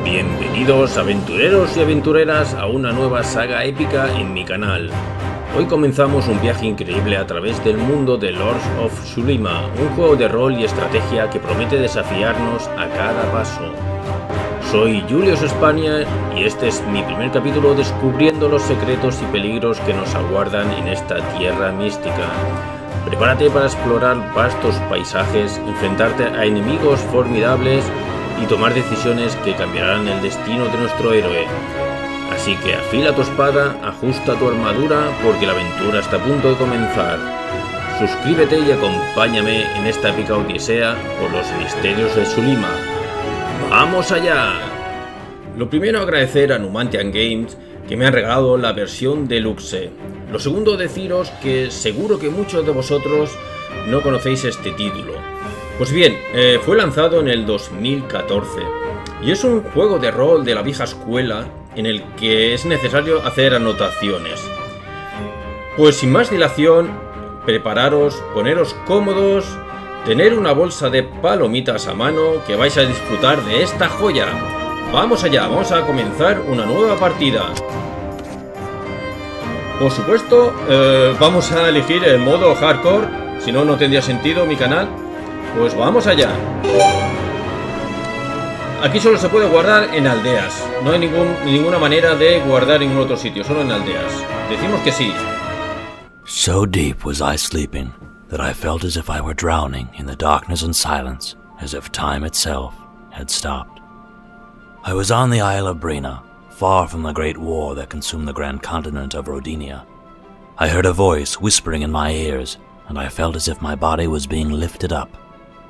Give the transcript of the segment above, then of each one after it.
Bienvenidos aventureros y aventureras a una nueva saga épica en mi canal. Hoy comenzamos un viaje increíble a través del mundo de Lords of Tsushima, un juego de rol y estrategia que promete desafiarnos a cada paso. Soy Julius España y este es mi primer capítulo descubriendo los secretos y peligros que nos aguardan en esta tierra mística. Prepárate para explorar vastos paisajes, enfrentarte a enemigos formidables y tomar decisiones que cambiarán el destino de nuestro héroe. Así que afila tu espada, ajusta tu armadura porque la aventura está a punto de comenzar. Suscríbete y acompáñame en esta épica odisea por los misterios de Tsushima. ¡Vamos allá! Lo primero, agradecer a Numantian Games que me han regalado la versión deluxe. Lo segundo, deciros que seguro que muchos de vosotros no conocéis este título. Pues bien, fue lanzado en el 2014 y es un juego de rol de la vieja escuela en el que es necesario hacer anotaciones. Pues sin más dilación, prepararos, poneros cómodos, tener una bolsa de palomitas a mano que vais a disfrutar de esta joya. Vamos allá, vamos a comenzar una nueva partida. Por supuesto, vamos a elegir el modo hardcore, si no, no tendría sentido mi canal. Pues vamos allá. Aquí solo se puede guardar en aldeas. No hay ninguna manera de guardar en otro sitio, solo en aldeas. Decimos que sí. So deep was I sleeping that I felt as if I were drowning in the darkness and silence, as if time itself had stopped. I was on the Isle of Brina, far from the great war that consumed the grand continent of Rodinia. I heard a voice whispering in my ears, and I felt as if my body was being lifted up.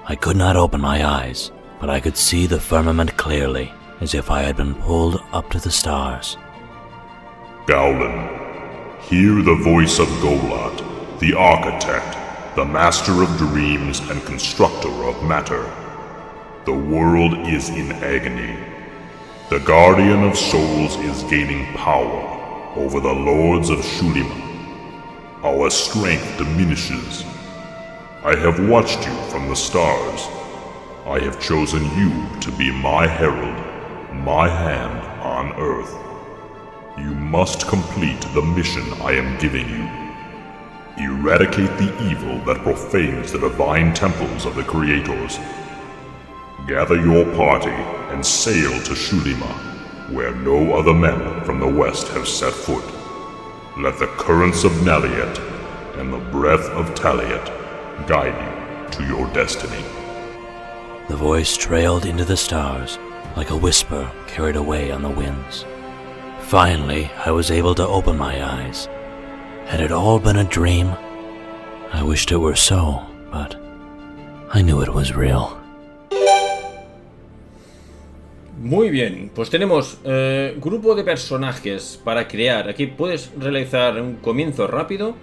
I could not open my eyes, but I could see the firmament clearly, as if I had been pulled up to the stars. Gowlin, hear the voice of Golad, the architect, the master of dreams and constructor of matter. The world is in agony. The guardian of souls is gaining power over the lords of Tsushima. Our strength diminishes. I have watched you from the stars. I have chosen you to be my herald, my hand on earth. You must complete the mission I am giving you. Eradicate the evil that profanes the divine temples of the Creators. Gather your party and sail to Tsushima, where no other men from the west have set foot. Let the currents of Naliet and the breath of Taliet guide you to your destiny. The voice trailed into the stars, like a whisper carried away on the winds. Finally, I was able to open my eyes. Had it all been a dream? I wished it were so, but I knew it was real. Muy bien, pues tenemos grupo de personajes para crear. Aquí puedes realizar un comienzo rápido.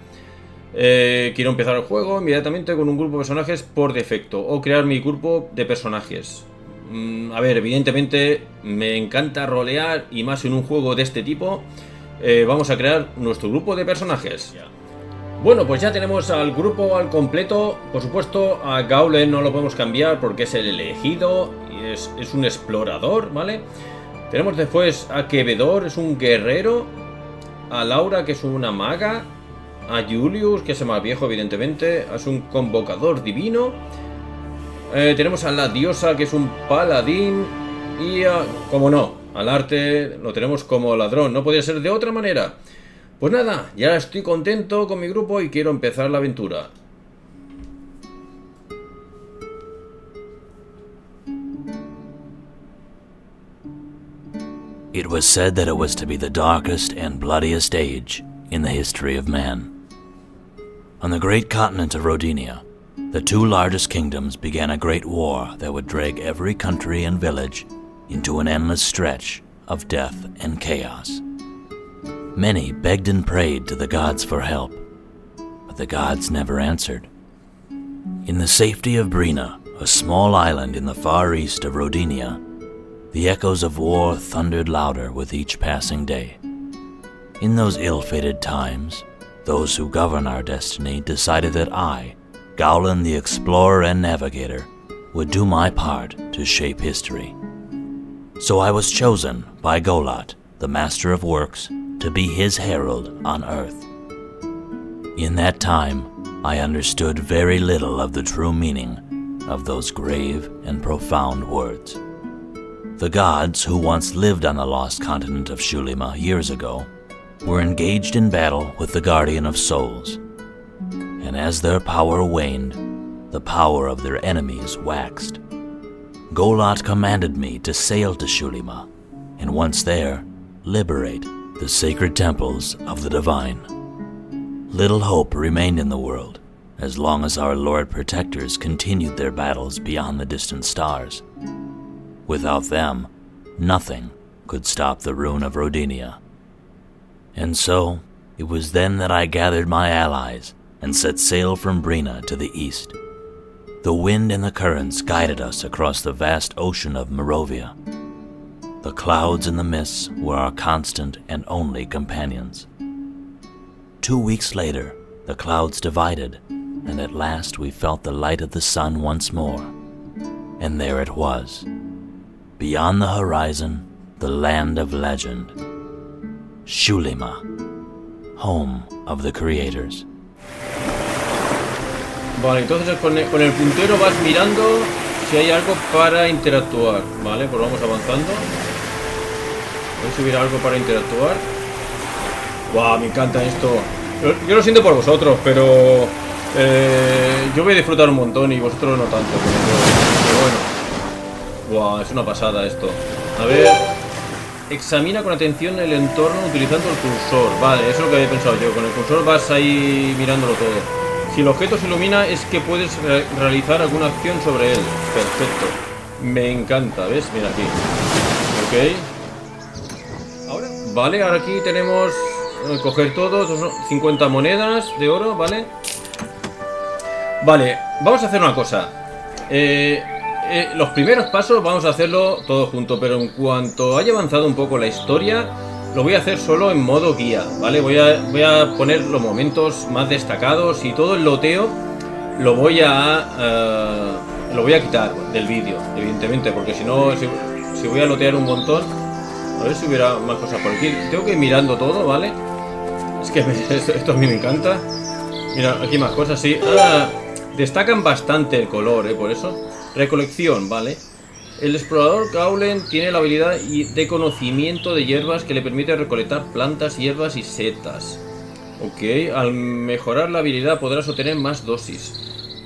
Quiero empezar el juego inmediatamente con un grupo de personajes por defecto o crear mi grupo de personajes. A ver, evidentemente me encanta rolear y más en un juego de este tipo. Vamos a crear nuestro grupo de personajes. Bueno, pues ya tenemos al grupo al completo. Por supuesto, a Gowlin no lo podemos cambiar porque es el elegido y es un explorador, ¿vale? Tenemos después a Quevedor, es un guerrero. A Laura, que es una maga. A Julius, que es el más viejo, evidentemente, es un convocador divino. Tenemos a la diosa, que es un paladín. Y, como no, al arte lo tenemos como ladrón. No podría ser de otra manera. Pues nada, ya estoy contento con mi grupo y quiero empezar la aventura. It was said that it was to be the darkest and bloodiest age in the history of man. On the great continent of Rodinia, the two largest kingdoms began a great war that would drag every country and village into an endless stretch of death and chaos. Many begged and prayed to the gods for help, but the gods never answered. In the safety of Brina, a small island in the far east of Rodinia, the echoes of war thundered louder with each passing day. In those ill-fated times, those who govern our destiny decided that I, Gowlin the explorer and navigator, would do my part to shape history. So I was chosen by Golat, the Master of Works, to be his herald on Earth. In that time, I understood very little of the true meaning of those grave and profound words. The gods who once lived on the lost continent of Shulima years ago were engaged in battle with the Guardian of Souls, and as their power waned, the power of their enemies waxed. Golat commanded me to sail to Shulima, and once there, liberate the sacred temples of the divine. Little hope remained in the world, as long as our Lord Protectors continued their battles beyond the distant stars. Without them, nothing could stop the ruin of Rodinia. And so, it was then that I gathered my allies and set sail from Brina to the east. The wind and the currents guided us across the vast ocean of Merovia. The clouds and the mists were our constant and only companions. 2 weeks later, the clouds divided, and at last we felt the light of the sun once more. And there it was. Beyond the horizon, the land of legend. Shulima, home of the creators. Vale, entonces con el puntero vas mirando si hay algo para interactuar. Vale, pues vamos avanzando. Voy a subir algo para interactuar. Guau, me encanta esto. Yo lo siento por vosotros, pero yo voy a disfrutar un montón y vosotros no tanto. Pero bueno. Guau, es una pasada esto. A ver. Examina con atención el entorno utilizando el cursor. Vale, eso es lo que había pensado yo. Con el cursor vas ahí mirándolo todo. Si el objeto se ilumina es que puedes realizar alguna acción sobre él. Perfecto. Me encanta, ¿ves? Mira aquí. Ok. Ahora. Vale, ahora aquí tenemos... coger todo. 50 monedas de oro, ¿vale? Vale, vamos a hacer una cosa. Los primeros pasos vamos a hacerlo todo junto, pero en cuanto haya avanzado un poco la historia, lo voy a hacer solo en modo guía, ¿vale? Voy a poner los momentos más destacados y todo el loteo lo voy a quitar del vídeo, evidentemente, porque si no, si voy a lotear un montón, a ver si hubiera más cosas por aquí. Tengo que ir mirando todo, ¿vale? Es que esto a mí me encanta. Mira, aquí más cosas, sí. Destacan bastante el color, por eso. Recolección, ¿vale? El explorador Gaulen tiene la habilidad de conocimiento de hierbas que le permite recolectar plantas, hierbas y setas. Ok, al mejorar la habilidad podrás obtener más dosis.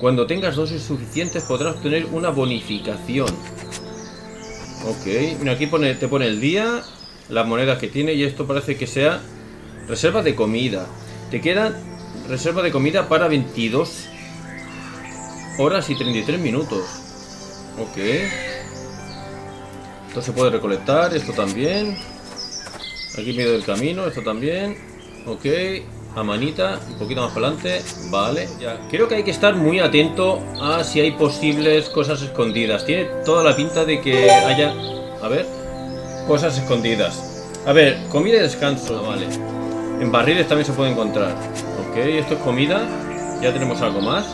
Cuando tengas dosis suficientes podrás obtener una bonificación. Ok, mira, aquí te pone el día, las monedas que tiene, y esto parece que sea reserva de comida. Te quedan reserva de comida para 22 horas y 33 minutos. Ok. Esto se puede recolectar, esto también. Aquí en medio del camino, esto también. Ok. A manita, un poquito más para adelante. Vale, ya. Creo que hay que estar muy atento a si hay posibles cosas escondidas. Tiene toda la pinta de que haya... A ver. Cosas escondidas. A ver, comida y descanso. Vale. En barriles también se puede encontrar. Ok, esto es comida. Ya tenemos algo más.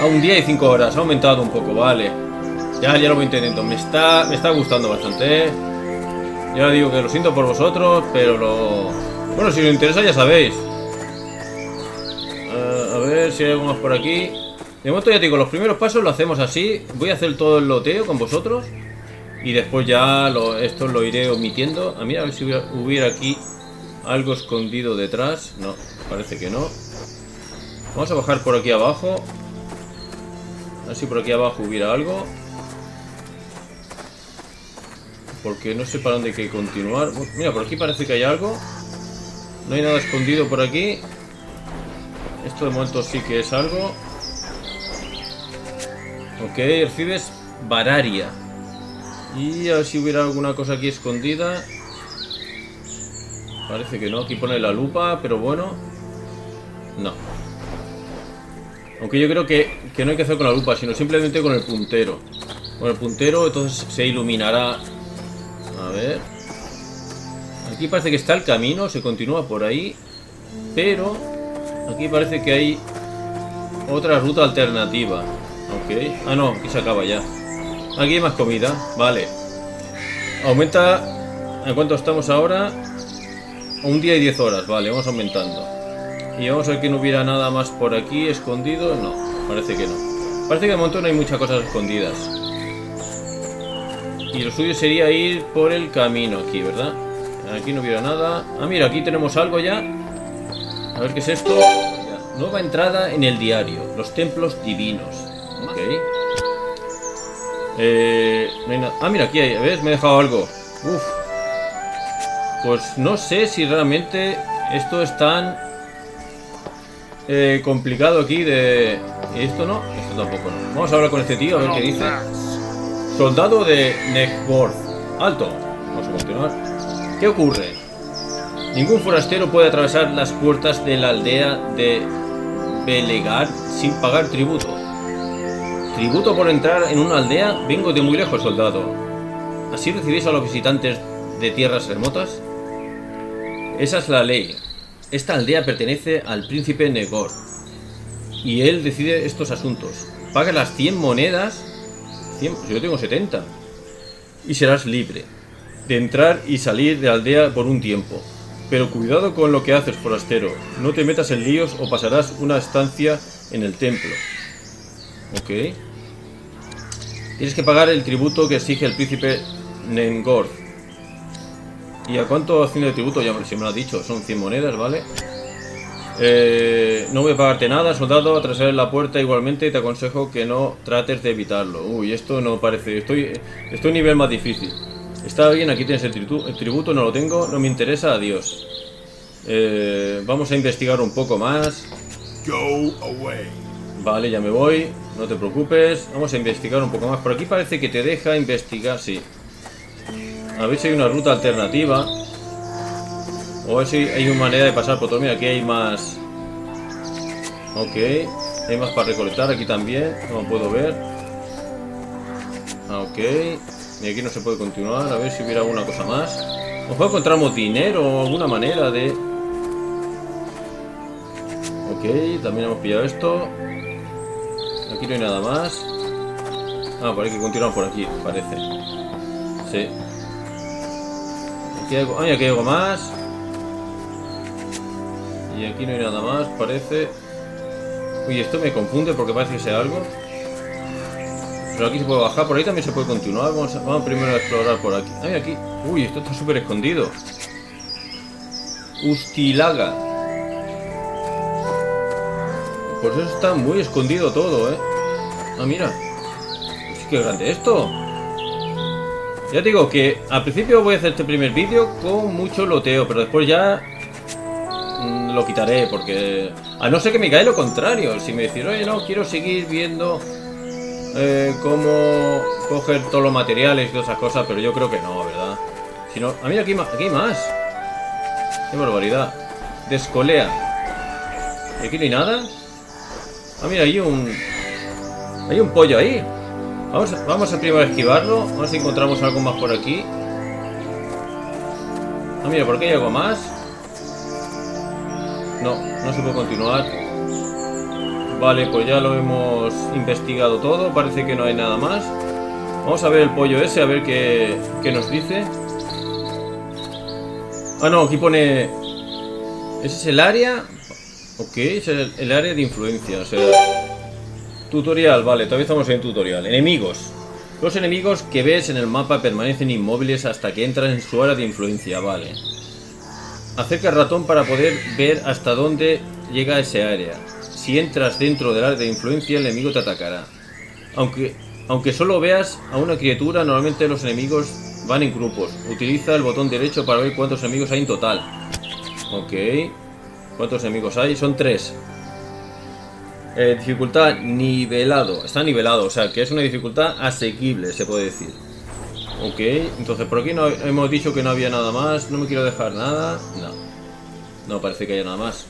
A un día y 5 horas. Ha aumentado un poco, vale. Ya lo voy entendiendo. Me está gustando bastante, Ya digo que lo siento por vosotros, pero bueno, si os interesa ya sabéis. A ver si hay algo más por aquí. De momento ya digo, los primeros pasos lo hacemos así. Voy a hacer todo el loteo con vosotros. Y después ya esto lo iré omitiendo. A ver si hubiera aquí algo escondido detrás. No, parece que no. Vamos a bajar por aquí abajo. A ver si por aquí abajo hubiera algo. Porque no sé para dónde hay que continuar. Mira, por aquí parece que hay algo. No hay nada escondido por aquí. Esto de momento sí que es algo. Ok, recibes Bararia. Y a ver si hubiera alguna cosa aquí escondida. Parece que no. Aquí pone la lupa, pero bueno. No. Aunque yo creo que no hay que hacer con la lupa, sino simplemente con el puntero. Con el puntero entonces se iluminará. A ver. Aquí parece que está el camino, se continúa por ahí. Pero aquí parece que hay otra ruta alternativa. Ok. Ah, no, aquí se acaba ya. Aquí hay más comida. Vale. Aumenta... ¿En cuánto estamos ahora? Un día y 10 horas. Vale, vamos aumentando. Y vamos a ver que no hubiera nada más por aquí escondido. No, parece que no. Parece que de momento no hay muchas cosas escondidas. Y lo suyo sería ir por el camino aquí, ¿verdad? Aquí no hubiera nada. Ah, mira, aquí tenemos algo ya. A ver qué es esto. Nueva entrada en el diario. Los templos divinos. Ok. No hay nada. Ah, mira, aquí hay. ¿Ves? Me he dejado algo. Uf. Pues no sé si realmente esto es tan complicado aquí de... Esto no, esto tampoco no. Vamos a hablar con este tío a ver qué dice. Soldado de Negorth. Alto. Vamos a continuar. ¿Qué ocurre? Ningún forastero puede atravesar las puertas de la aldea de Belegar sin pagar tributo. ¿Tributo por entrar en una aldea? Vengo de muy lejos, soldado. ¿Así recibís a los visitantes de tierras remotas? Esa es la ley. Esta aldea pertenece al príncipe Negorth y él decide estos asuntos. Paga las 100 monedas. 100, yo tengo 70. Y serás libre de entrar y salir de la aldea por un tiempo. Pero cuidado con lo que haces, forastero. No te metas en líos o pasarás una estancia en el templo. Ok. Tienes que pagar el tributo que exige el príncipe Negorth. ¿Y a cuánto haciendo de tributo? Ya se me lo ha dicho, son 100 monedas, ¿vale? No voy a pagarte nada, soldado. Atravesar la puerta igualmente. Te aconsejo que no trates de evitarlo. Uy, esto no parece... Estoy a un nivel más difícil. Está bien, aquí tienes el tributo, no lo tengo, no me interesa, adiós. Vamos a investigar un poco más. Go away. Vale, ya me voy, no te preocupes. Vamos a investigar un poco más. Por aquí parece que te deja investigar, sí. A ver si hay una ruta alternativa. O a ver si hay una manera de pasar por todo. Mira, aquí hay más. Ok. Hay más para recolectar aquí también, como puedo ver. Ok. Y aquí no se puede continuar. A ver si hubiera alguna cosa más. A lo mejor encontramos dinero o alguna manera de... Ok, también hemos pillado esto. Aquí no hay nada más. Ah, por ahí que continuar por aquí, parece. Sí. Aquí hay algo, aquí hay algo más. Y aquí no hay nada más, parece. Uy, esto me confunde porque parece que sea algo. Pero aquí se puede bajar, por ahí también se puede continuar. Vamos primero a explorar por aquí. Ay, aquí. Uy, esto está súper escondido. Ustilaga. Pues eso está muy escondido todo, Ah, mira. Sí, qué grande esto. Ya digo que al principio voy a hacer este primer vídeo con mucho loteo, pero después ya lo quitaré porque... A no ser que me cae lo contrario. Si me decís, oye, no, quiero seguir viendo cómo coger todos los materiales y todas esas cosas, pero yo creo que no, ¿verdad? Si no... Ah, mira, aquí hay más. Qué barbaridad. Descolea. ¿Y aquí no hay nada? Ah, mira, hay un pollo ahí. Vamos a primero a esquivarlo. A ver si encontramos algo más por aquí. Ah, mira, por aquí hay algo más. No, no se puede continuar. Vale, pues ya lo hemos investigado todo. Parece que no hay nada más. Vamos a ver el pollo ese, a ver qué nos dice. Ah, no, aquí pone... Ese es el área. Ok, es el área de influencia. O sea... Tutorial, vale, todavía estamos en tutorial. Enemigos. Los enemigos que ves en el mapa permanecen inmóviles hasta que entras en su área de influencia, vale. Acerca el ratón para poder ver hasta dónde llega ese área. Si entras dentro del área de influencia, el enemigo te atacará. Aunque solo veas a una criatura, normalmente los enemigos van en grupos. Utiliza el botón derecho para ver cuántos enemigos hay en total. Ok. ¿Cuántos enemigos hay? Son 3. Dificultad nivelado. Está nivelado, o sea que es una dificultad asequible, se puede decir. Ok, entonces por aquí no hemos dicho que no había nada más. No me quiero dejar nada. No parece que haya nada más.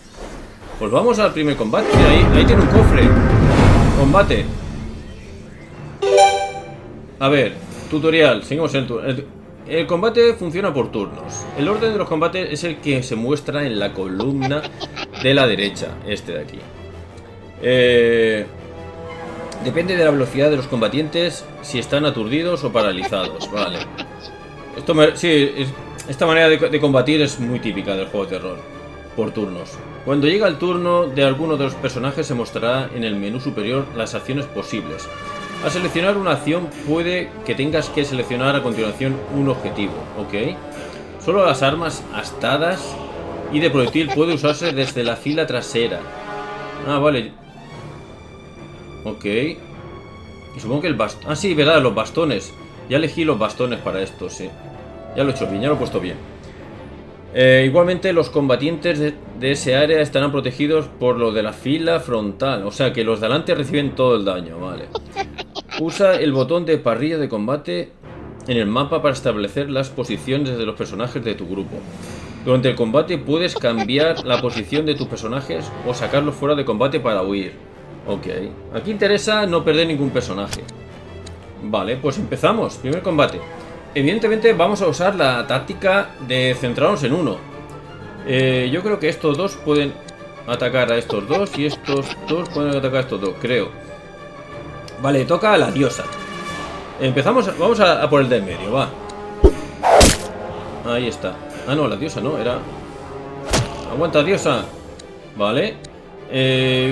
Pues vamos al primer combate. Mira, ahí tiene un cofre. Combate. A ver, tutorial. Seguimos en el combate funciona por turnos. El orden de los combates es el que se muestra en la columna de la derecha. Este de aquí. Depende de la velocidad de los combatientes, si están aturdidos o paralizados. Vale. Esta manera de combatir es muy típica del juego de terror. Por turnos. Cuando llega el turno de alguno de los personajes, se mostrará en el menú superior las acciones posibles. Al seleccionar una acción, puede que tengas que seleccionar a continuación un objetivo. Ok. Solo las armas astadas y de proyectil puede usarse desde la fila trasera. Ah, vale. Ok. Y supongo que el bastón... Ah, sí, verdad, los bastones. Ya elegí los bastones para esto, sí. Ya lo he hecho bien, ya lo he puesto bien. Igualmente los combatientes de ese área estarán protegidos por lo de la fila frontal. O sea que los de delante reciben todo el daño, vale. Usa el botón de parrilla de combate en el mapa para establecer las posiciones de los personajes de tu grupo. Durante el combate puedes cambiar la posición de tus personajes o sacarlos fuera de combate para huir. Ok, aquí interesa no perder ningún personaje. Vale, pues empezamos. Primer combate. Evidentemente vamos a usar la táctica de centrarnos en uno. Yo creo que estos dos pueden atacar a estos dos y estos dos pueden atacar a estos dos, creo. Vale, toca a la diosa. Empezamos, vamos a por el del medio, va. Ahí está. Ah, no, la diosa no, era... Aguanta, diosa. Vale.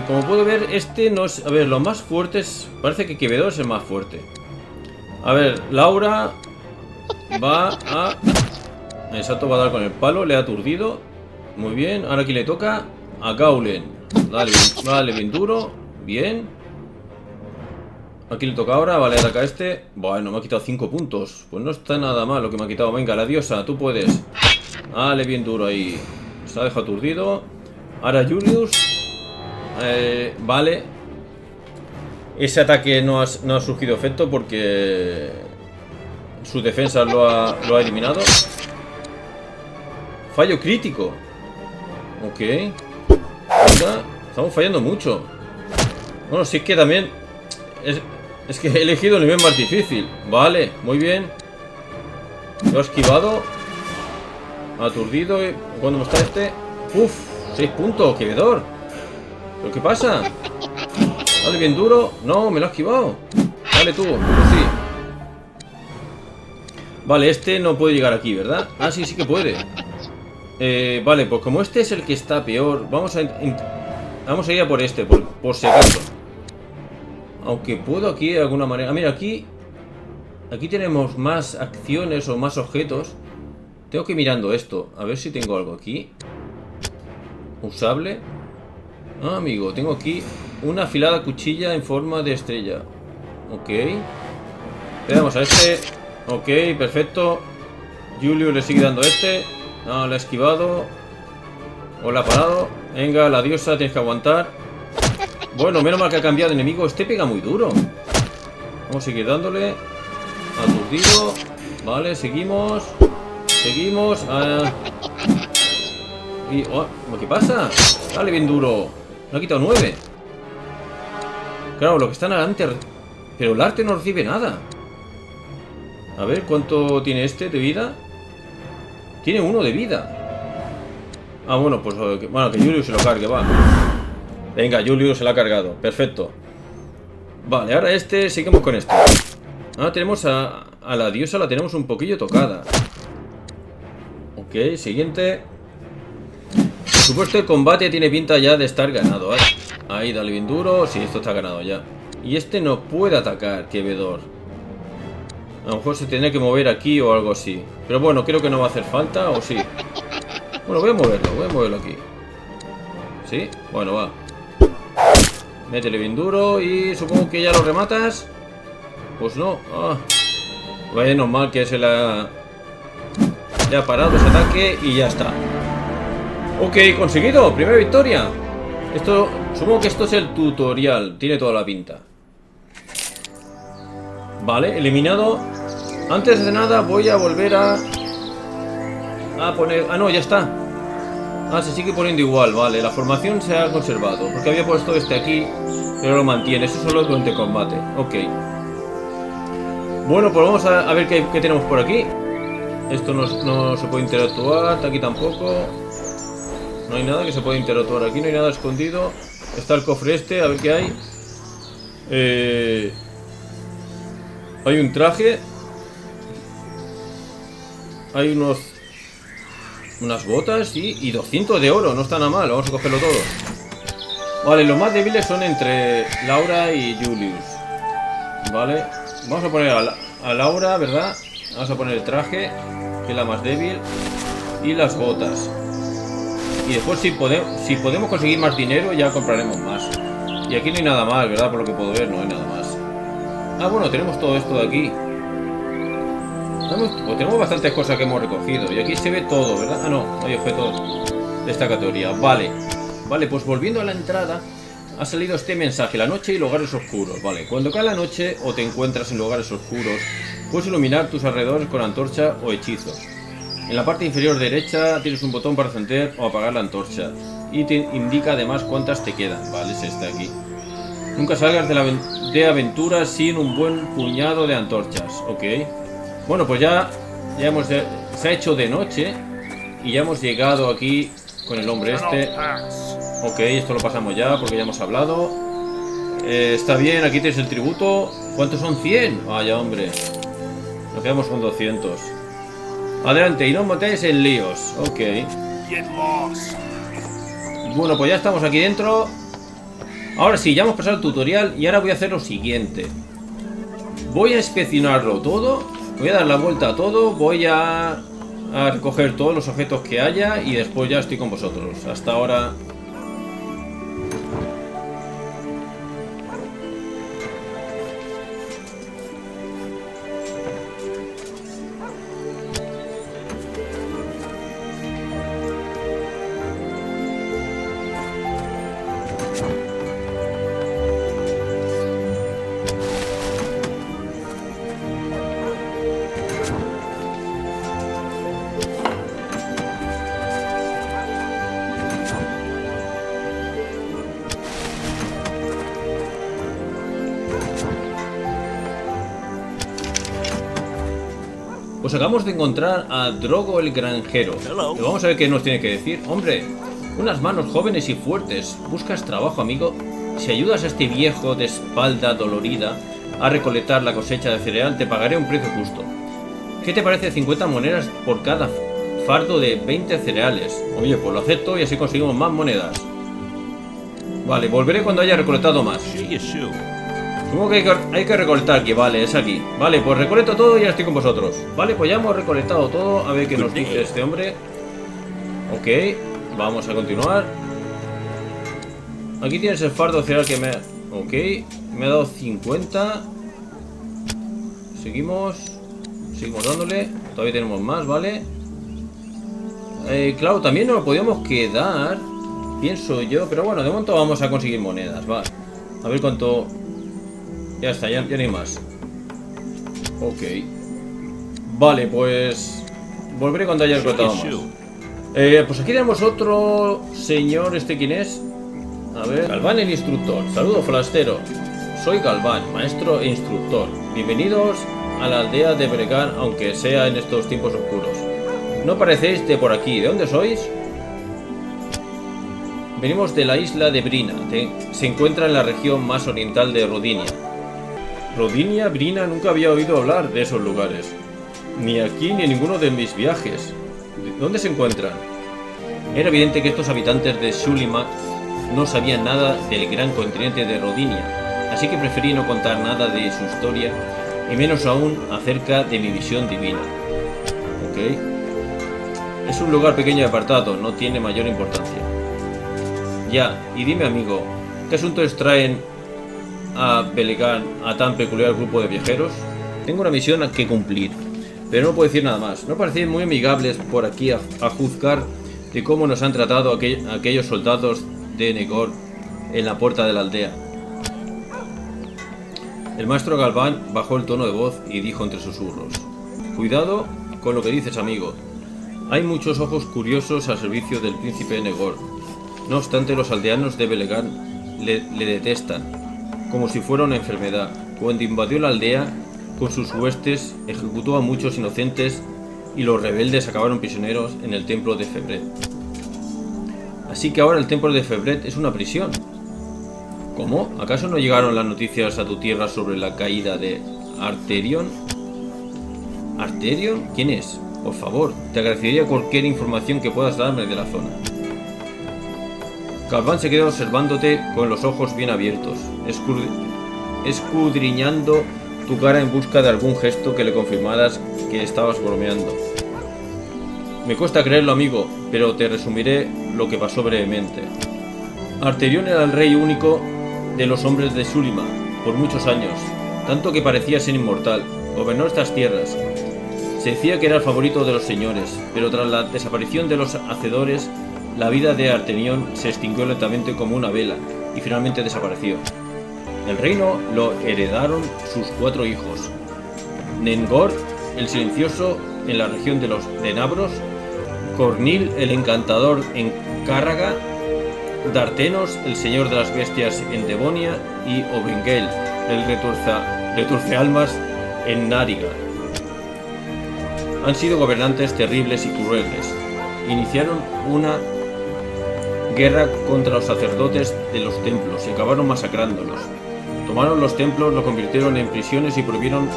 Como puedo ver, este no es... A ver, los más fuertes... Parece que Quevedo es el más fuerte. A ver, Laura... Va a... Exacto, va a dar con el palo, le ha aturdido. Muy bien, ahora aquí le toca a Gaulen. Dale, bien duro. Bien. Aquí le toca ahora, vale, ataca a este. Bueno, me ha quitado 5 puntos. Pues no está nada mal lo que me ha quitado. Venga, la diosa, tú puedes. Dale bien duro ahí. Se ha dejado aturdido. Ahora Julius. Vale. Ese ataque no ha surgido efecto porque su defensa lo ha eliminado. Fallo crítico. Ok. Venga, estamos fallando mucho. Bueno, sí que también es que he elegido el nivel más difícil. Vale, muy bien. Lo ha esquivado. Aturdido. ¿Cuándo me está este? Uf, 6 puntos, quevedor. ¿Pero qué pasa? Dale bien duro. No, me lo ha esquivado. Dale tú, sí. Vale, este no puede llegar aquí, ¿verdad? Ah, sí, sí que puede. Vale, pues como este es el que está peor, vamos a ir a por este, por si acaso. Aunque puedo aquí de alguna manera... Ah, mira, aquí tenemos más acciones o más objetos. Tengo que ir mirando esto. A ver si tengo algo aquí. Usable. Ah, amigo, tengo aquí una afilada cuchilla en forma de estrella. Ok. Le damos a este. Ok, perfecto. Julio le sigue dando a este. No, le ha esquivado. O la ha parado. Venga, la diosa, tienes que aguantar. Bueno, menos mal que ha cambiado de enemigo. Este pega muy duro. Vamos a seguir dándole. Aturdido. Vale, seguimos. Seguimos. Y, oh, ¿qué pasa? Dale bien duro. Me ha quitado 9. Claro, lo que están adelante. Pero el arte no recibe nada. A ver, ¿cuánto tiene este de vida? Tiene 1 de vida. Ah, bueno, pues bueno, que Julio se lo cargue, va. Venga, Julio se lo ha cargado. Perfecto. Vale, ahora seguimos con este. Ahora tenemos a la diosa, la tenemos un poquillo tocada. Ok, siguiente. Por supuesto, el combate tiene pinta ya de estar ganado, ¿eh? Ahí, dale bien duro. Sí, esto está ganado ya. Y este no puede atacar, qué vedor. A lo mejor se tendría que mover aquí o algo así. Pero bueno, creo que no va a hacer falta, ¿o sí? Bueno, voy a moverlo aquí. ¿Sí? Bueno, va. Métele bien duro y supongo que ya lo rematas. Pues no. Ah. Bueno, mal que se la... Ya ha parado ese ataque y ya está. Ok, conseguido. Primera victoria. Supongo que esto es el tutorial. Tiene toda la pinta. Vale, eliminado. Antes de nada voy a volver a poner... Ah, no, ya está. Ah, se sigue poniendo igual, vale. La formación se ha conservado. Porque había puesto este aquí, pero lo mantiene. Eso solo es durante combate. Ok. Bueno, pues vamos a ver qué tenemos por aquí. Esto no se puede interactuar. Aquí tampoco. No hay nada que se pueda interactuar aquí. No hay nada escondido. Está el cofre este, a ver qué hay. Hay un traje. Hay unas botas y 200 de oro. No está nada mal, vamos a cogerlo todo. Vale, los más débiles son entre Laura y Julius. Vale, vamos a poner a Laura, ¿verdad? Vamos a poner el traje, que es la más débil, y las botas. Y después si podemos conseguir más dinero ya compraremos más. Y aquí no hay nada más, ¿verdad? Por lo que puedo ver no hay nada más. Ah, bueno, tenemos todo esto de aquí. Tenemos bastantes cosas que hemos recogido. Y aquí se ve todo, ¿verdad? Ah, no, hay objetos de esta categoría. Vale, pues volviendo a la entrada, ha salido este mensaje: la noche y lugares oscuros. Vale, cuando cae la noche o te encuentras en lugares oscuros, puedes iluminar tus alrededores con antorcha o hechizos. En la parte inferior derecha tienes un botón para encender o apagar la antorcha y te indica además cuántas te quedan. Vale, es este aquí. Nunca salgas de aventuras sin un buen puñado de antorchas. Ok. Bueno, pues ya se ha hecho de noche y ya hemos llegado aquí con el hombre este. Ok, esto lo pasamos ya porque ya hemos hablado. Está bien, aquí tienes el tributo. ¿Cuántos son? 100. Vaya, hombre. Nos quedamos con 200. Adelante, y no os metáis en líos. Ok. Bueno, pues ya estamos aquí dentro. Ahora sí, ya hemos pasado el tutorial y ahora voy a hacer lo siguiente. Voy a inspeccionarlo todo. Voy a dar la vuelta a todo. Voy a recoger todos los objetos que haya y después ya estoy con vosotros. Hasta ahora. Pues acabamos de encontrar a Drogo el granjero. Y vamos a ver qué nos tiene que decir. Hombre, unas manos jóvenes y fuertes. ¿Buscas trabajo, amigo? Si ayudas a este viejo de espalda dolorida a recolectar la cosecha de cereal, te pagaré un precio justo. ¿Qué te parece 50 monedas por cada fardo de 20 cereales? Oye, pues lo acepto y así conseguimos más monedas. Vale, volveré cuando haya recolectado más. Supongo que hay que recolectar aquí, vale, es aquí. Vale, pues recolecto todo y ya estoy con vosotros. Vale, pues ya hemos recolectado todo. A ver qué nos dice este hombre. Ok, vamos a continuar. Aquí tienes el fardo cereal que me ha... Ok, me ha dado 50. Seguimos dándole. Todavía tenemos más, ¿vale? Claro, también nos lo podíamos quedar, pienso yo. Pero bueno, de momento vamos a conseguir monedas, va. A ver cuánto... Ya está, ya no hay más. Ok. Vale, pues... volveré cuando haya recolectado más. Pues aquí tenemos otro señor. ¿Este quién es? A ver... Galván el instructor. Saludos, forastero. Soy Galván, maestro e instructor. Bienvenidos a la aldea de Bregan, aunque sea en estos tiempos oscuros. No parecéis de por aquí. ¿De dónde sois? Venimos de la isla de Brina. Se encuentra en la región más oriental de Rodinia. Rodinia, Brina, nunca había oído hablar de esos lugares. Ni aquí ni en ninguno de mis viajes. ¿Dónde se encuentran? Era evidente que estos habitantes de Shulima no sabían nada del gran continente de Rodinia, así que preferí no contar nada de su historia, y menos aún acerca de mi visión divina. Ok. Es un lugar pequeño y apartado, no tiene mayor importancia. Ya, y dime, amigo, ¿qué asuntos traen a Belegan a tan peculiar grupo de viajeros? Tengo una misión a que cumplir, pero no puedo decir nada más. No parecen muy amigables por aquí a juzgar de cómo nos han tratado aquellos soldados de Negor en la puerta de la aldea. El maestro Galván bajó el tono de voz y dijo entre susurros: cuidado con lo que dices, amigo. Hay muchos ojos curiosos al servicio del príncipe de Negor. No obstante, los aldeanos de Belegan le detestan como si fuera una enfermedad. Cuando invadió la aldea con sus huestes, ejecutó a muchos inocentes y los rebeldes acabaron prisioneros en el templo de Febret. Así que ahora el templo de Febret es una prisión. ¿Cómo? ¿Acaso no llegaron las noticias a tu tierra sobre la caída de Arterion? ¿Arterion? ¿Quién es? Por favor, te agradecería cualquier información que puedas darme de la zona. Galván se quedó observándote con los ojos bien abiertos, escudriñando tu cara en busca de algún gesto que le confirmaras que estabas bromeando. Me cuesta creerlo, amigo, pero te resumiré lo que pasó brevemente. Arterion era el rey único de los hombres de Shulima por muchos años, tanto que parecía ser inmortal. Gobernó estas tierras. Se decía que era el favorito de los señores, pero tras la desaparición de los hacedores, la vida de Arterion se extinguió lentamente como una vela y finalmente desapareció. El reino lo heredaron sus 4 hijos: Nengor, el silencioso en la región de Nabros; Cornil, el encantador en Cárraga; Dartenos, el señor de las bestias en Devonia; y Obengel, el retuercealmas en Náriga. Han sido gobernantes terribles y crueles. Iniciaron una guerra contra los sacerdotes de los templos y acabaron masacrándolos. Tomaron los templos, los convirtieron en prisiones y prohibieron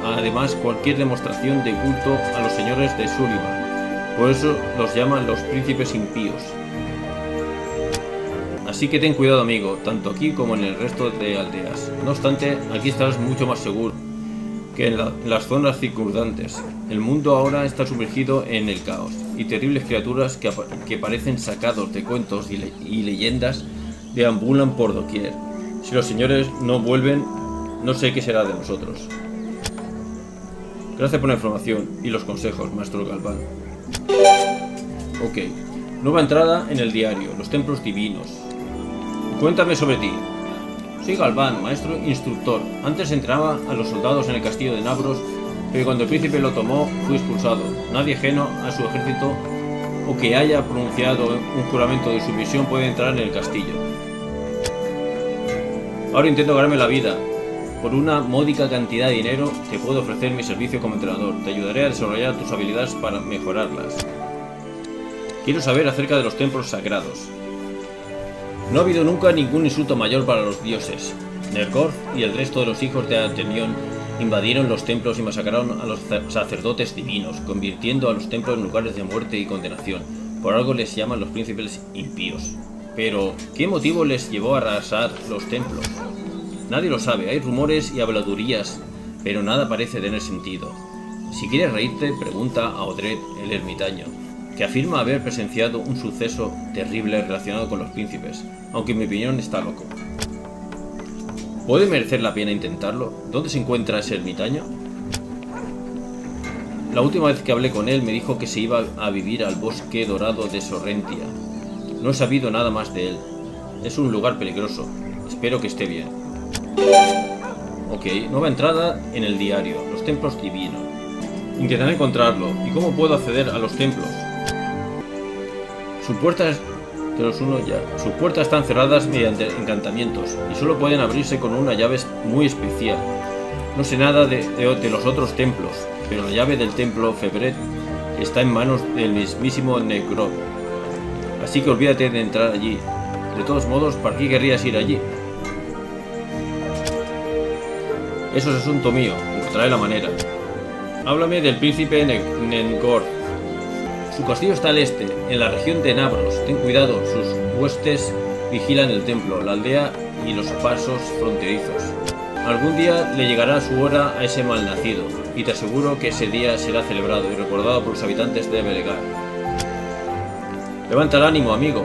además cualquier demostración de culto a los señores de Shulima. Por eso los llaman los príncipes impíos. Así que ten cuidado, amigo, tanto aquí como en el resto de aldeas. No obstante, aquí estarás mucho más seguro que en las zonas circundantes. El mundo ahora está sumergido en el caos, y terribles criaturas que parecen sacados de cuentos y leyendas deambulan por doquier. Si los señores no vuelven, no sé qué será de nosotros. Gracias por la información y los consejos, maestro Galván. Ok. Nueva entrada en el diario. Los templos divinos. Cuéntame sobre ti. Soy Galván, maestro instructor. Antes entrenaba a los soldados en el castillo de Nabros, pero cuando el príncipe lo tomó, fui expulsado. Nadie ajeno a su ejército o que haya pronunciado un juramento de sumisión puede entrar en el castillo. Ahora intento ganarme la vida. Por una módica cantidad de dinero te puedo ofrecer mi servicio como entrenador. Te ayudaré a desarrollar tus habilidades para mejorarlas. Quiero saber acerca de los templos sagrados. No ha habido nunca ningún insulto mayor para los dioses. Nergor y el resto de los hijos de Arterion invadieron los templos y masacraron a los sacerdotes divinos, convirtiendo a los templos en lugares de muerte y condenación. Por algo les llaman los príncipes impíos. Pero, ¿qué motivo les llevó a arrasar los templos? Nadie lo sabe, hay rumores y habladurías, pero nada parece tener sentido. Si quieres reírte, pregunta a Odred el ermitaño, que afirma haber presenciado un suceso terrible relacionado con los príncipes, aunque en mi opinión está loco. ¿Puede merecer la pena intentarlo? ¿Dónde se encuentra ese ermitaño? La última vez que hablé con él me dijo que se iba a vivir al bosque dorado de Sorrentia. No he sabido nada más de él. Es un lugar peligroso. Espero que esté bien. Ok, nueva entrada en el diario. Los templos divinos. Intentaré encontrarlo. ¿Y cómo puedo acceder a los templos? Sus puertas están cerradas mediante encantamientos y solo pueden abrirse con una llave muy especial. No sé nada de los otros templos, pero la llave del templo Febret está en manos del mismísimo Negrod. Así que olvídate de entrar allí. De todos modos, ¿para qué querrías ir allí? Eso es asunto mío, encontraré la manera. Háblame del príncipe Nengor. Su castillo está al este, en la región de Nabros. Ten cuidado, sus huestes vigilan el templo, la aldea y los pasos fronterizos. Algún día le llegará su hora a ese malnacido, y te aseguro que ese día será celebrado y recordado por los habitantes de Belegar. Levanta el ánimo, amigo,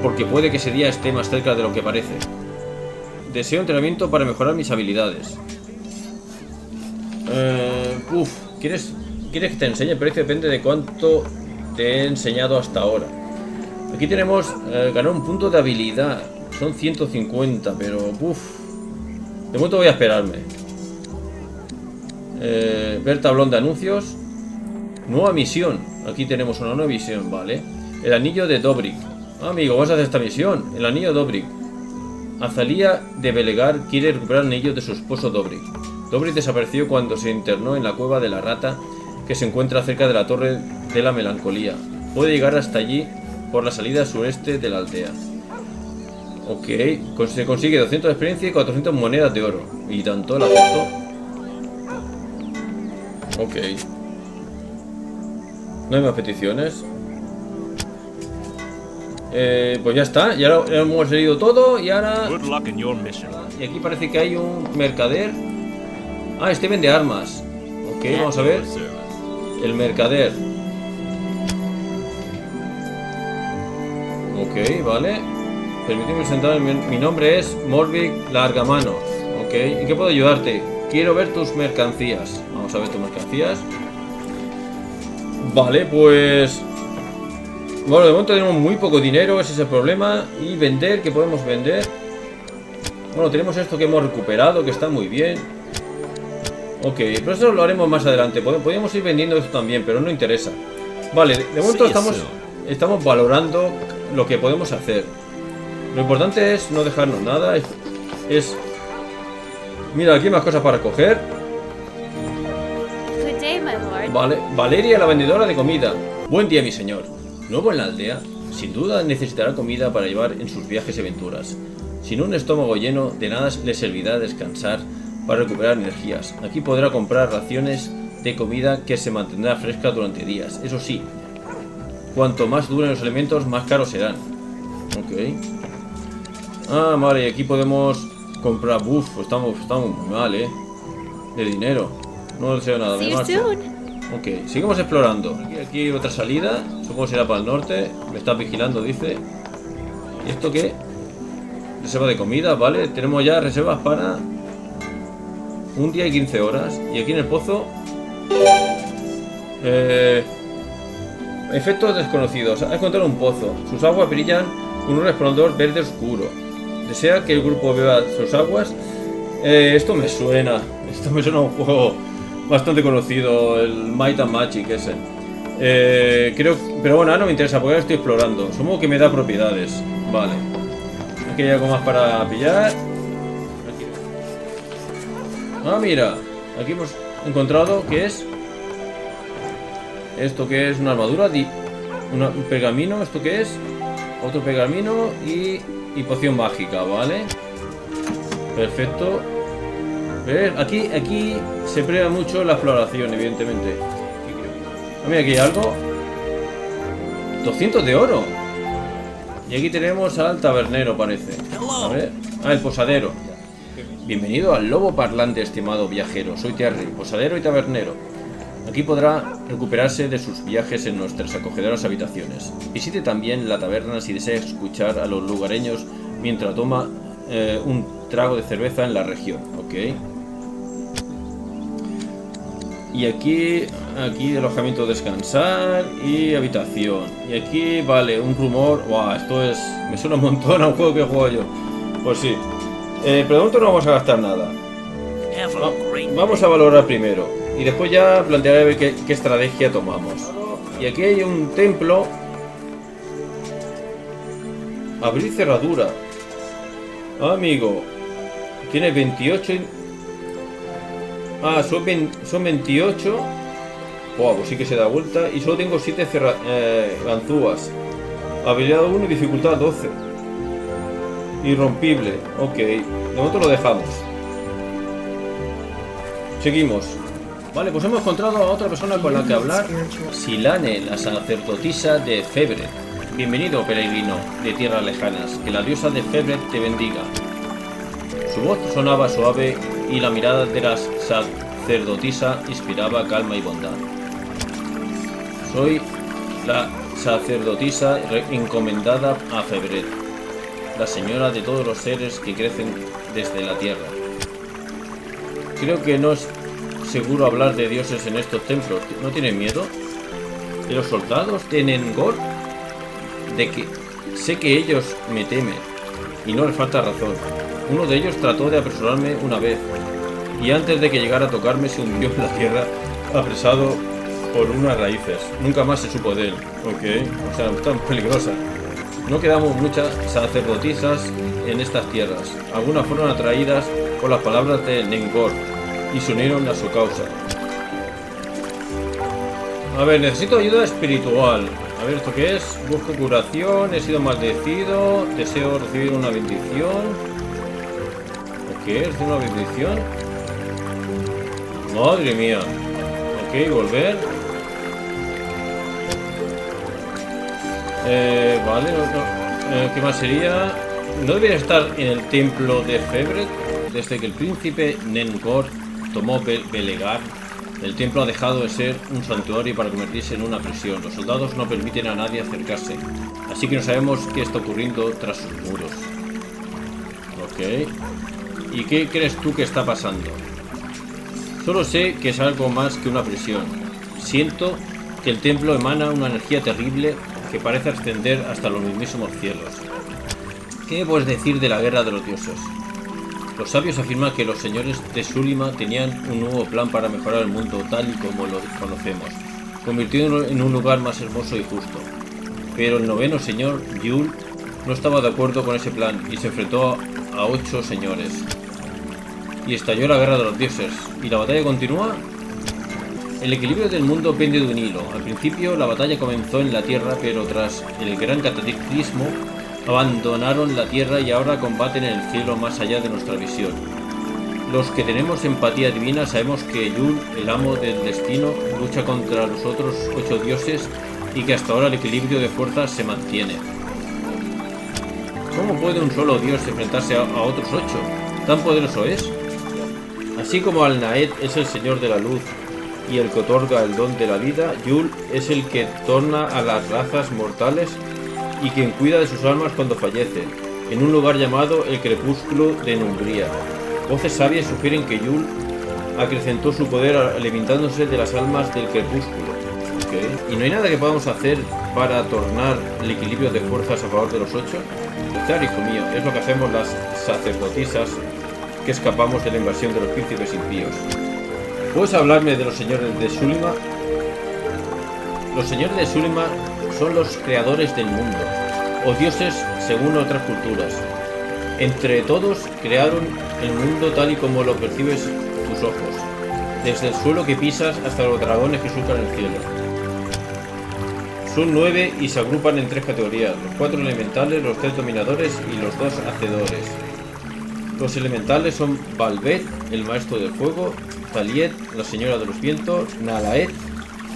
porque puede que ese día esté más cerca de lo que parece. Deseo entrenamiento para mejorar mis habilidades. ¿Quieres que te enseñe? El precio depende de cuánto te he enseñado hasta ahora. Aquí tenemos ganar un punto de habilidad. Son 150, pero de momento voy a esperarme. Ver tablón de anuncios. Nueva misión. Aquí tenemos una nueva misión, ¿vale? El anillo de Dobrik. Amigo, vas a hacer esta misión. El anillo de Dobrik. Azalía de Belegar quiere recuperar el anillo de su esposo Dobrik. Dobrik desapareció cuando se internó en la cueva de la rata, que se encuentra cerca de la torre de la melancolía. Puede llegar hasta allí por la salida sureste de la aldea. Ok, se consigue 200 de experiencia y 400 monedas de oro. Y tanto el acepto. Ok. No hay más peticiones. Pues ya está, ya lo hemos leído todo y ahora... Y aquí parece que hay un mercader. Ah, este vende armas. Ok, vamos a ver. El mercader. Ok, vale. Permíteme presentar, mi nombre es Morvik Largamano. Ok, ¿en qué puedo ayudarte? Quiero ver tus mercancías. Vamos a ver tus mercancías. Vale, pues... Bueno, de momento tenemos muy poco dinero, ese es el problema. Y vender, ¿qué podemos vender? Bueno, tenemos esto que hemos recuperado, que está muy bien. Ok, pero eso lo haremos más adelante. Podríamos ir vendiendo esto también, pero no interesa. Vale, de momento estamos valorando lo que podemos hacer. Lo importante es no dejarnos nada. Mira, aquí hay más cosas para coger. Vale, Valeria, la vendedora de comida. Buen día, mi señor. Nuevo en la aldea, sin duda necesitará comida para llevar en sus viajes y aventuras. Sin un estómago lleno, de nada le servirá descansar para recuperar energías. Aquí podrá comprar raciones de comida que se mantendrá fresca durante días. Eso sí, cuanto más duren los alimentos, más caros serán. Ok. Ah, vale, aquí podemos comprar... estamos muy mal, de dinero. No deseo nada, me marcho. Ok, seguimos explorando. Aquí hay otra salida. Supongo que será para el norte. Me está vigilando, dice. ¿Y esto qué? Reserva de comida, vale. Tenemos ya reservas para un día y 15 horas. Y aquí en el pozo efectos desconocidos. Ha encontrado un pozo. Sus aguas brillan con un resplandor verde oscuro. ¿Desea que el grupo beba sus aguas? Esto me suena. Esto me suena a un juego bastante conocido, el Might and Magic ese. Creo, pero bueno, ahora no me interesa porque ahora estoy explorando. Supongo que me da propiedades. Vale. Aquí hay algo más para pillar. Ah, mira. Aquí hemos encontrado que es... ¿Esto que es? Una armadura. Un pergamino. ¿Esto qué es? Otro pergamino y poción mágica, ¿vale? Perfecto. Aquí se prueba mucho la exploración, evidentemente. Mira, aquí hay algo. 200 de oro. Y aquí tenemos al tabernero, parece. A ver. Ah, el posadero. Bienvenido al lobo parlante, estimado viajero. Soy Terry, posadero y tabernero. Aquí podrá recuperarse de sus viajes en nuestras acogedoras habitaciones. Visite también la taberna si desea escuchar a los lugareños mientras toma un trago de cerveza en la región. Ok. Y aquí alojamiento descansar y habitación. Y aquí, vale, un rumor. Wow, esto es... me suena un montón a un juego que juego yo. Pues sí. Pero de momento no vamos a gastar nada. Vamos a valorar primero. Y después ya plantearé a ver qué estrategia tomamos. Y aquí hay un templo. Abrir cerradura. Ah, amigo. Tiene 28... Ah, son 28. Wow, pues sí que se da vuelta. Y solo tengo 7 ganzúas. Habilidad 1 y dificultad 12. Irrompible. Ok. De momento lo dejamos. Seguimos. Vale, pues hemos encontrado a otra persona con la que hablar. Silane, la sacerdotisa de Febret. Bienvenido, peregrino de tierras lejanas. Que la diosa de Febret te bendiga. Su voz sonaba suave y la mirada de la sacerdotisa inspiraba calma y bondad. Soy la sacerdotisa encomendada a Febret, la señora de todos los seres que crecen desde la tierra. Creo que no es seguro hablar de dioses en estos templos. ¿No tienen miedo? ¿De los soldados de Nengor? De que sé que ellos me temen y no les falta razón. Uno de ellos trató de apresurarme una vez y antes de que llegara a tocarme se hundió en la tierra apresado por unas raíces. Nunca más se supo de él. Ok, o sea, tan peligrosa. No quedamos muchas sacerdotisas en estas tierras. Algunas fueron atraídas por las palabras de Nengor y se unieron a su causa. A ver, necesito ayuda espiritual. A ver, ¿esto qué es? Busco curación, he sido maldecido, deseo recibir una bendición. ¿O qué es? ¿Una bendición? Madre mía. Ok, volver. Vale, ¿qué más sería? No debería estar en el templo de Febret. Desde que el príncipe Nenkor tomó Belegar, el templo ha dejado de ser un santuario para convertirse en una prisión. Los soldados no permiten a nadie acercarse, así que no sabemos qué está ocurriendo tras sus muros. Ok. ¿Y qué crees tú que está pasando? Solo sé que es algo más que una prisión. Siento que el templo emana una energía terrible que parece ascender hasta los mismísimos cielos. ¿Qué puedes decir de la guerra de los dioses? Los sabios afirman que los señores de Shulima tenían un nuevo plan para mejorar el mundo tal y como lo conocemos, convirtiéndolo en un lugar más hermoso y justo. Pero el noveno señor, Yul, no estaba de acuerdo con ese plan y se enfrentó a 8 señores. Y estalló la guerra de los dioses. ¿Y la batalla continúa? El equilibrio del mundo pende de un hilo. Al principio la batalla comenzó en la Tierra, pero tras el gran cataclismo abandonaron la Tierra y ahora combaten en el cielo más allá de nuestra visión. Los que tenemos empatía divina sabemos que Yul, el amo del destino, lucha contra los otros 8 dioses y que hasta ahora el equilibrio de fuerzas se mantiene. ¿Cómo puede un solo dios enfrentarse a otros 8? ¿Tan poderoso es? Así como Al-Naed es el señor de la luz y el que otorga el don de la vida, Yul es el que torna a las razas mortales y quien cuida de sus almas cuando fallecen, en un lugar llamado el Crepúsculo de Numbría. Voces sabias sugieren que Yul acrecentó su poder alimentándose de las almas del crepúsculo. ¿Okay? ¿Y no hay nada que podamos hacer para tornar el equilibrio de fuerzas a favor de los 8? Pues claro, hijo mío, es lo que hacemos las sacerdotisas que escapamos de la invasión de los príncipes impíos. ¿Puedes hablarme de los señores de Shulima? Los señores de Shulima son los creadores del mundo, o dioses según otras culturas. Entre todos crearon el mundo tal y como lo percibes tus ojos, desde el suelo que pisas hasta los dragones que surcan el cielo. Son 9 y se agrupan en 3 categorías: los 4 elementales, los 3 dominadores y los 2 hacedores. Los elementales son Balbet, el maestro del fuego, Taliet, la señora de los vientos, Nalaet,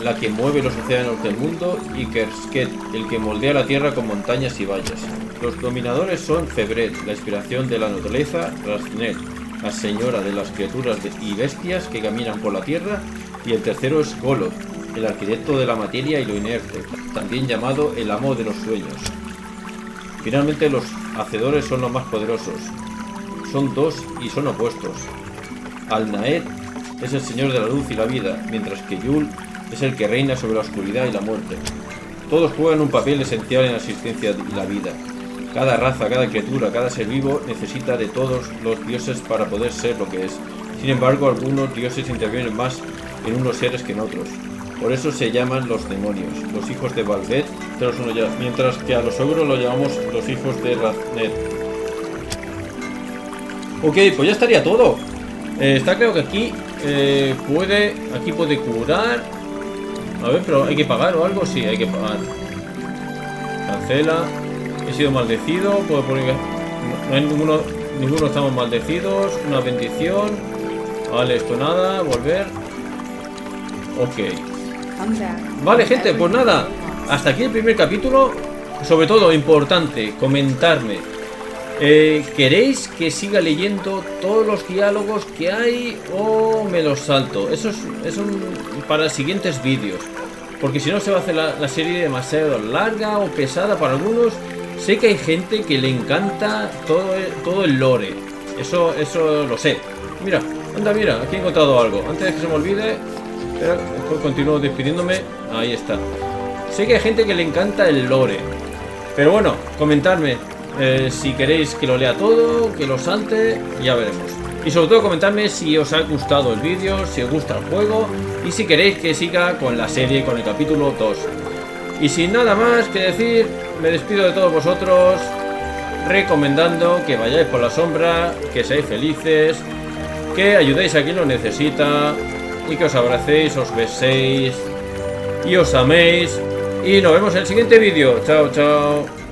la que mueve los océanos del mundo, y Kersket, el que moldea la tierra con montañas y valles. Los dominadores son Febret, la inspiración de la naturaleza, Raznet, la señora de las criaturas y bestias que caminan por la tierra, y el tercero es Golod, el arquitecto de la materia y lo inerte, también llamado el amo de los sueños. Finalmente los hacedores son los más poderosos. Son 2 y son opuestos. Al-Naed es el señor de la luz y la vida, mientras que Yul es el que reina sobre la oscuridad y la muerte. Todos juegan un papel esencial en la existencia y la vida. Cada raza, cada criatura, cada ser vivo necesita de todos los dioses para poder ser lo que es. Sin embargo, algunos dioses intervienen más en unos seres que en otros. Por eso se llaman los demonios, los hijos de Balbet, mientras que a los ogros los llamamos los hijos de Raznet. Ok, pues ya estaría todo. Está claro que aquí puede curar. A ver, pero ¿hay que pagar o algo? Sí, hay que pagar. Cancela. He sido maldecido. Puedo poner que no hay ninguno estamos maldecidos. Una bendición. Vale, esto nada. Volver. Ok. Vale, gente, pues nada. Hasta aquí el primer capítulo. Sobre todo, importante, comentarme. ¿Queréis que siga leyendo todos los diálogos que hay o me los salto? Eso es para siguientes vídeos, porque si no se va a hacer la serie demasiado larga o pesada para algunos. Sé que hay gente que le encanta todo el lore, eso lo sé. Mira, aquí he encontrado algo. Antes de que se me olvide, continúo despidiéndome. Ahí está. Sé que hay gente que le encanta el lore, pero bueno, comentadme. Si queréis que lo lea todo, que lo salte, ya veremos. Y sobre todo comentadme si os ha gustado el vídeo, si os gusta el juego y si queréis que siga con la serie, con el capítulo 2. Y sin nada más que decir, me despido de todos vosotros, recomendando que vayáis por la sombra, que seáis felices, que ayudéis a quien lo necesita y que os abracéis, os beséis y os améis y nos vemos en el siguiente vídeo. Chao, chao.